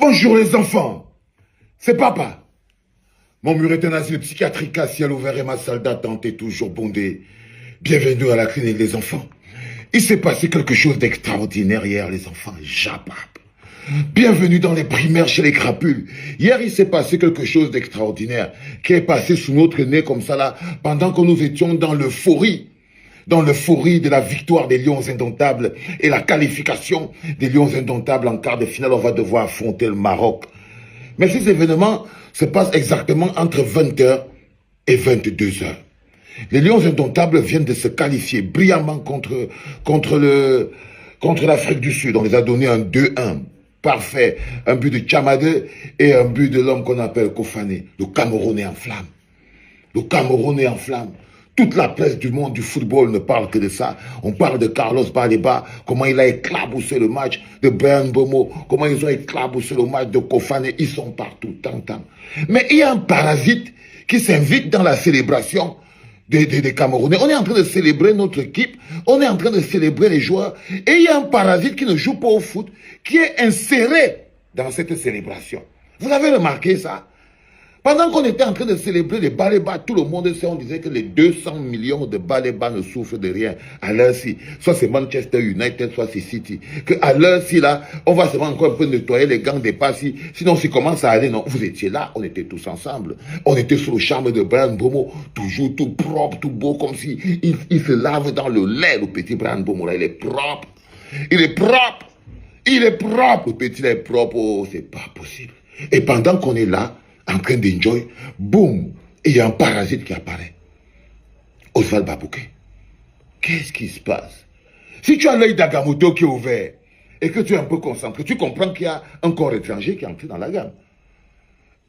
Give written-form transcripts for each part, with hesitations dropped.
Bonjour les enfants, c'est papa. Mon mur est un asile psychiatrique à ciel ouvert et ma salle d'attente est toujours bondée. Bienvenue à la clinique des enfants. Il s'est passé quelque chose d'extraordinaire hier les enfants, j'appape. Bienvenue dans les primaires chez les crapules. Hier il s'est passé quelque chose d'extraordinaire qui est passé sous notre nez comme ça là, pendant que nous étions dans l'euphorie. Dans l'euphorie de la victoire des Lions indomptables et la qualification des Lions indomptables en quart de finale, on va devoir affronter le Maroc. Mais ces événements se passent exactement entre 20h et 22h. Les Lions indomptables viennent de se qualifier brillamment contre l'Afrique du Sud. On les a donné un 2-1. Parfait. Un but de Tchamadé et un but de l'homme qu'on appelle Kofané. Le Cameroun est en flamme. Le Cameroun est en flamme. Toute la presse du monde du football ne parle que de ça. On parle de Carlos Baleba, comment il a éclaboussé le match, de Bryan Mbeumo, comment ils ont éclaboussé le match de Kofané. Ils sont partout, tant. Mais il y a un parasite qui s'invite dans la célébration des Camerounais. On est en train de célébrer notre équipe, on est en train de célébrer les joueurs. Et il y a un parasite qui ne joue pas au foot, qui est inséré dans cette célébration. Vous avez remarqué ça? Pendant qu'on était en train de célébrer les Baleba, tout le monde sait, on disait que les 200 millions de Baleba ne souffrent de rien. À l'heure-ci, soit c'est Manchester United, soit c'est City. À l'heure-ci, là, on va seulement encore un peu nettoyer les gants des pas. Sinon, si commence à aller, non, vous étiez là, on était tous ensemble. On était sous le charme de Bryan Mbeumo, toujours tout propre, tout beau, comme si il se lave dans le lait, le petit Bryan Mbeumo, là, il est propre. Il est propre. Il est propre. Le petit, là, est propre. Oh, c'est pas possible. Et pendant qu'on est là, en train d'enjoy, boum, il y a un parasite qui apparaît. Oswald Babouké. Qu'est-ce qui se passe? Si tu as l'œil d'Agamotto qui est ouvert et que tu es un peu concentré, tu comprends qu'il y a un corps étranger qui est entré dans la gamme.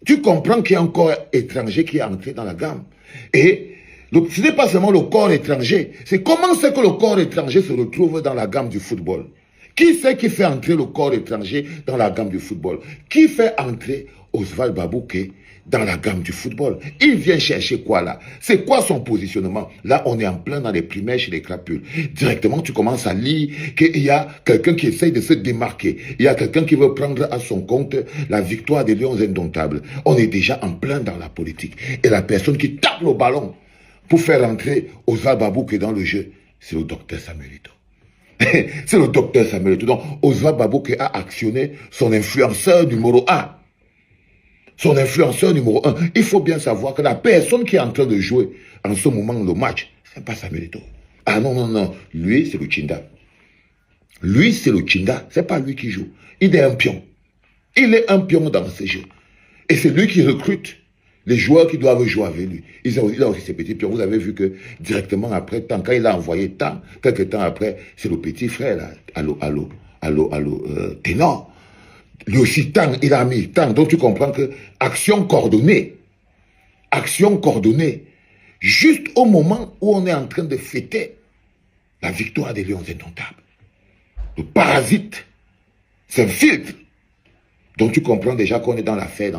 Tu comprends qu'il y a un corps étranger qui est entré dans la gamme. Et ce n'est pas seulement le corps étranger, c'est comment c'est que le corps étranger se retrouve dans la gamme du football. Qui c'est qui fait entrer le corps étranger dans la gamme du football? Qui fait entrer Oswald Babouké dans la gamme du football? Il vient chercher quoi là? C'est quoi son positionnement? Là, on est en plein dans les primaires chez les crapules. Directement, tu commences à lire qu'il y a quelqu'un qui essaye de se démarquer. Il y a quelqu'un qui veut prendre à son compte la victoire des Lions indomptables. On est déjà en plein dans la politique. Et la personne qui tape le ballon pour faire entrer Oswald Babouké dans le jeu, c'est le docteur Samuel Eto'o. C'est le docteur Samuel Eto'o. Donc, Oswald Babouké a actionné son influenceur numéro 1. Son influenceur numéro 1. Il faut bien savoir que la personne qui est en train de jouer en ce moment le match, ce n'est pas Samuel Eto'o. Ah non. Lui, c'est le Chinda. Lui, c'est le Chinda. Ce n'est pas lui qui joue. Il est un pion. Il est un pion dans ce jeu. Et c'est lui qui recrute les joueurs qui doivent jouer avec lui. Il a aussi ses petits pions. Vous avez vu que directement après, quand il a envoyé quelques temps après, c'est le petit frère, là. Allô, Ténor. Lui aussi, il a mis tant. Donc tu comprends que action coordonnée, juste au moment où on est en train de fêter la victoire des Lions indomptables. Le parasite s'infiltre. Donc tu comprends déjà qu'on est dans l'affaire.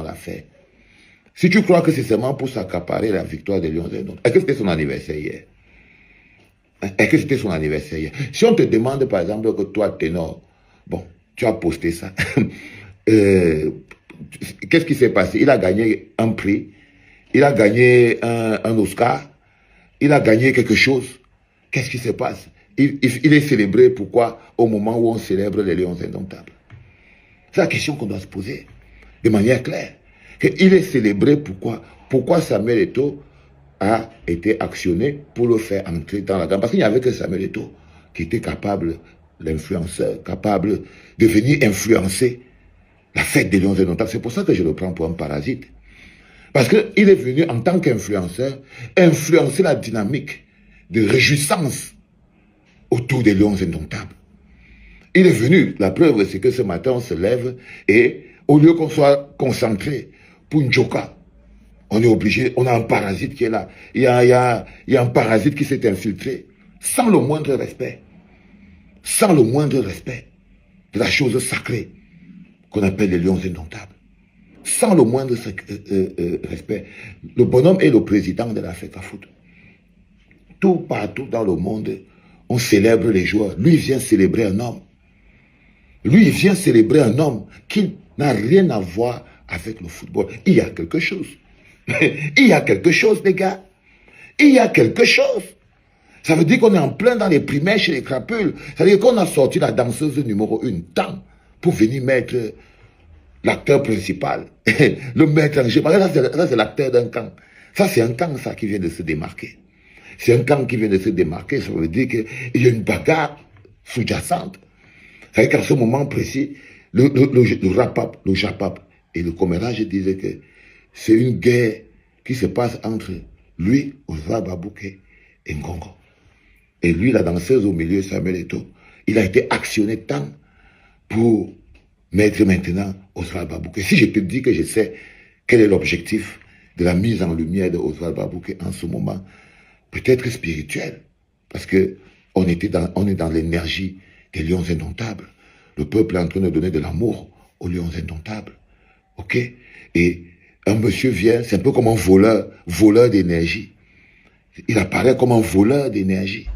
Si tu crois que c'est seulement pour s'accaparer la victoire des Lions indomptables, est-ce que c'était son anniversaire hier? Si on te demande par exemple que toi, Ténor, bon, tu as posté ça, qu'est-ce qui s'est passé? Il a gagné un prix, il a gagné un Oscar, il a gagné quelque chose. Qu'est-ce qui se passe? Il est célébré, pourquoi? Au moment où on célèbre les Lions indomptables. C'est la question qu'on doit se poser de manière claire. Il est célébré, pourquoi? Pourquoi Samuel Eto'o a été actionné pour le faire entrer dans la gamme? Parce qu'il n'y avait que Samuel Eto'o qui était capable, l'influenceur, capable de venir influencer la fête des Lions indomptables. C'est pour ça que je le prends pour un parasite. Parce qu'il est venu en tant qu'influenceur influencer la dynamique de réjouissance autour des Lions indomptables. Il est venu, la preuve c'est que ce matin on se lève et au lieu qu'on soit concentré pour une joka, on est obligé, on a un parasite qui est là. Il y a un parasite qui s'est infiltré sans le moindre respect. Sans le moindre respect de la chose sacrée qu'on appelle les Lions indomptables. Sans le moindre respect. Le bonhomme est le président de l'Africa Foot. Tout partout dans le monde, on célèbre les joueurs. Lui, il vient célébrer un homme. Lui, il vient célébrer un homme qu'il n'a rien à voir avec le football. Il y a quelque chose. Il y a quelque chose, les gars. Il y a quelque chose. Ça veut dire qu'on est en plein dans les primaires chez les crapules. Ça veut dire qu'on a sorti la danseuse numéro 1 temps pour venir mettre l'acteur principal, le maître en jeu. Ça, c'est l'acteur d'un camp. Ça, c'est un camp, ça, qui vient de se démarquer. C'est un camp qui vient de se démarquer. Ça veut dire qu'il y a une bagarre sous-jacente. Ça veut dire qu'à ce moment précis, le Rapap, le Japap et le commérage disaient que c'est une guerre qui se passe entre lui, Oswald Babouké, et Ngongo. Et lui, la danseuse au milieu, Samuel Eto'o, il a été actionné tant pour mettre maintenant Oswald Babouké. Si je te dis que je sais quel est l'objectif de la mise en lumière de Oswald Babouké en ce moment, peut-être spirituel, parce que on est dans l'énergie des lions indomptables. Le peuple est en train de donner de l'amour aux lions indomptables. Ok? Et un monsieur vient, c'est un peu comme un voleur d'énergie. Il apparaît comme un voleur d'énergie.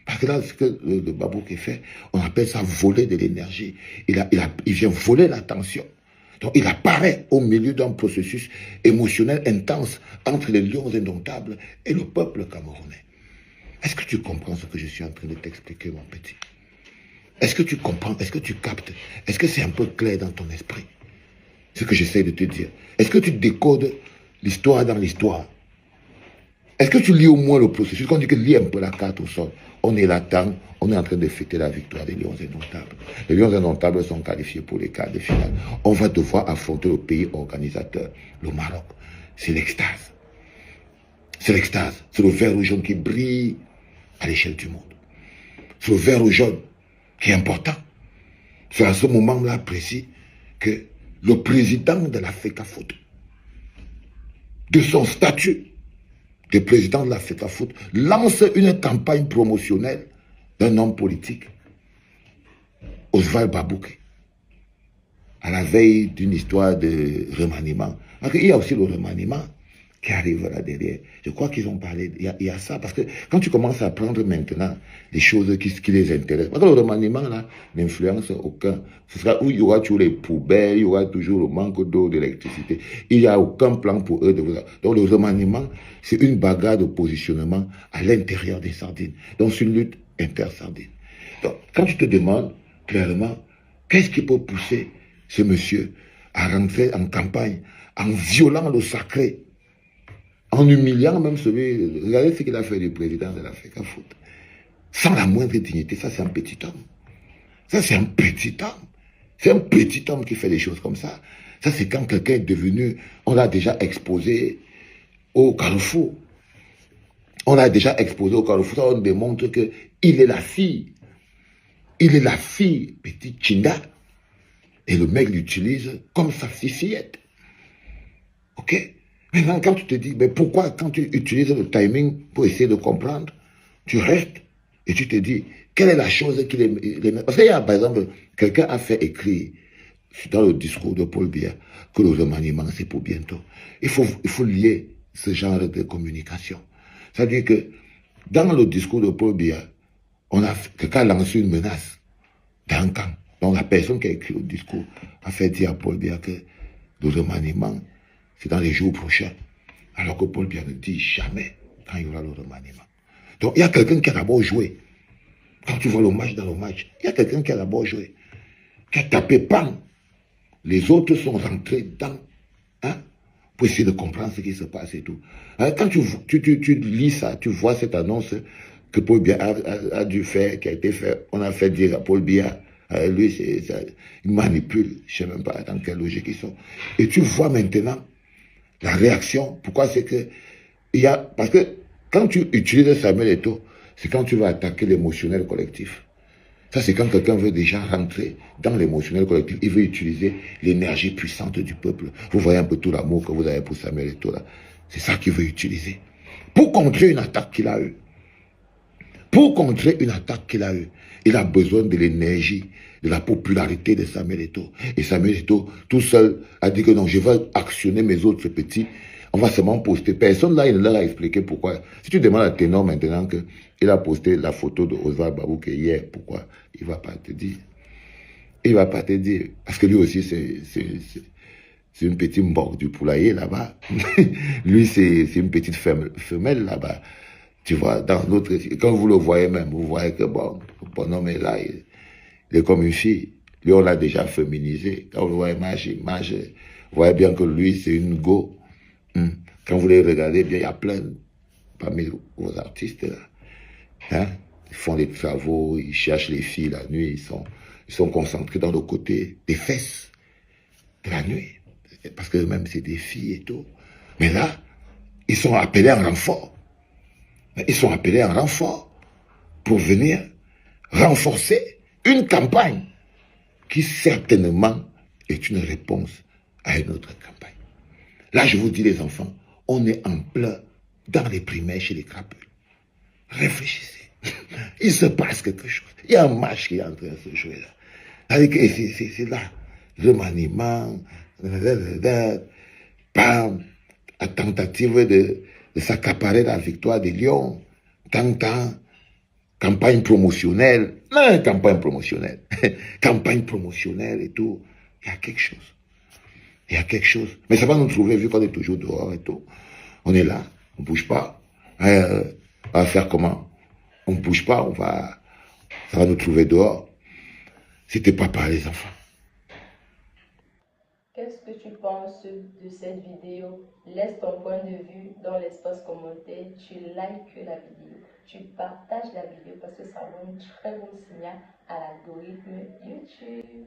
Parce que là, ce que le Babouké fait, on appelle ça voler de l'énergie. Il vient voler l'attention. Donc, il apparaît au milieu d'un processus émotionnel intense entre les lions indomptables et le peuple camerounais. Est-ce que tu comprends ce que je suis en train de t'expliquer, mon petit? Est-ce que tu comprends? Est-ce que tu captes? Est-ce que c'est un peu clair dans ton esprit? Ce que j'essaie de te dire. Est-ce que tu décodes l'histoire dans l'histoire? Est-ce que tu lis au moins le processus? Quand on dit que lis un peu la carte au sol, on est là-dedans, on est en train de fêter la victoire des Lions indomptables. Les Lions indomptables sont qualifiés pour les quarts de finale. On va devoir affronter le pays organisateur, le Maroc. C'est l'extase. C'est l'extase. C'est le vert ou jaune qui brille à l'échelle du monde. C'est le vert ou jaune qui est important. C'est à ce moment-là précis que le président de la FECAFOOT, de son statut de président de la FECAFOOT, lance une campagne promotionnelle d'un homme politique, Oswald Babouké, à la veille d'une histoire de remaniement. Il y a aussi le remaniement qui arrive là derrière. Je crois qu'ils ont parlé, il y a ça, parce que quand tu commences à prendre maintenant les choses qui les intéressent, parce que le remaniement là n'influence aucun. Ce sera où il y aura toujours les poubelles, il y aura toujours le manque d'eau, d'électricité. Il n'y a aucun plan pour eux de vous. Donc le remaniement, c'est une bagarre de positionnement à l'intérieur des sardines. Donc c'est une lutte inter-sardine. Donc quand tu te demandes clairement, qu'est-ce qui peut pousser ce monsieur à rentrer en campagne en violant le sacré, en humiliant même celui, regardez ce qu'il a fait du président de la FECAFOOT, sans la moindre dignité. Ça, c'est un petit homme. Ça, c'est un petit homme. C'est un petit homme qui fait des choses comme ça. Ça, c'est quand quelqu'un est devenu, on l'a déjà exposé au Carrefour. On l'a déjà exposé au Carrefour. Ça, on démontre qu'il est la fille. Il est la fille, petite Chinda. Et le mec l'utilise comme sa fillette. Ok? Maintenant, quand tu te dis, mais pourquoi, quand tu utilises le timing pour essayer de comprendre, tu restes et tu te dis, quelle est la chose qui les met. Parce qu'il y a, par exemple, quelqu'un a fait écrire dans le discours de Paul Biya que le remaniement, c'est pour bientôt. Il faut lier ce genre de communication. C'est-à-dire que dans le discours de Paul Biya, quelqu'un a lancé une menace dans un camp. Donc la personne qui a écrit le discours a fait dire à Paul Biya que le remaniement, c'est dans les jours prochains. Alors que Paul Biya ne dit jamais quand il y aura le remaniement. Donc il y a quelqu'un qui a d'abord joué. Quand tu vois le match dans le match, il y a quelqu'un qui a d'abord joué, qui a tapé pan. Les autres sont rentrés dedans, hein, pour essayer de comprendre ce qui se passe et tout. Alors, quand tu lis ça, tu vois cette annonce que Paul Biya a dû faire, qui a été fait, on a fait dire à Paul Biya, lui, il manipule, je ne sais même pas dans quelle logique ils sont. Et tu vois maintenant la réaction. Pourquoi? C'est que parce que quand tu utilises Samuel Eto'o, c'est quand tu vas attaquer l'émotionnel collectif. Ça, c'est quand quelqu'un veut déjà rentrer dans l'émotionnel collectif. Il veut utiliser l'énergie puissante du peuple. Vous voyez un peu tout l'amour que vous avez pour Samuel Eto'o là. C'est ça qu'il veut utiliser. Pour contrer une attaque qu'il a eue. Pour contrer une attaque qu'il a eue, il a besoin de l'énergie, de la popularité de Samuel Eto'o. Et Samuel Eto'o, tout seul, a dit que non, je vais actionner mes autres petits. On va seulement poster. Personne là, il leur a expliqué pourquoi. Si tu demandes à Ténor maintenant qu'il a posté la photo de Oswald Babouké hier, pourquoi il ne va pas te dire. Il ne va pas te dire. Parce que lui aussi, c'est une petite morgue du poulailler là-bas. Lui, c'est une petite femelle là-bas. Tu vois, dans notre... Quand vous le voyez même, vous voyez que bon, le bonhomme est là, il est comme une fille. Lui, on l'a déjà féminisé. Quand vous le voyez marche, vous voyez bien que lui, c'est une go. Quand vous les regardez bien, il y a plein, parmi vos artistes là. Hein? Ils font des travaux, ils cherchent les filles la nuit, ils sont concentrés dans le côté des fesses de la nuit. Parce que même c'est des filles et tout. Mais là, ils sont appelés en renfort. Ils sont appelés en renfort pour venir renforcer une campagne qui certainement est une réponse à une autre campagne. Là, je vous dis les enfants, on est en plein dans les primaires chez les crapules. Réfléchissez. Il se passe quelque chose. Il y a un match qui est en train de se jouer là. C'est là. Remaniement, bam, la tentative de s'accaparer la victoire des Lions. Tant, campagne promotionnelle. Non, campagne promotionnelle. Campagne promotionnelle et tout. Il y a quelque chose. Il y a quelque chose. Mais ça va nous trouver, vu qu'on est toujours dehors et tout. On est là, on ne bouge pas. On va faire comment? On ne bouge pas, ça va nous trouver dehors. C'était pas par les enfants. Qu'est-ce que tu penses de cette vidéo? Laisse ton point de vue dans l'espace commentaire. Tu likes la vidéo. Tu partages la vidéo parce que ça envoie un très bon signal à l'algorithme YouTube.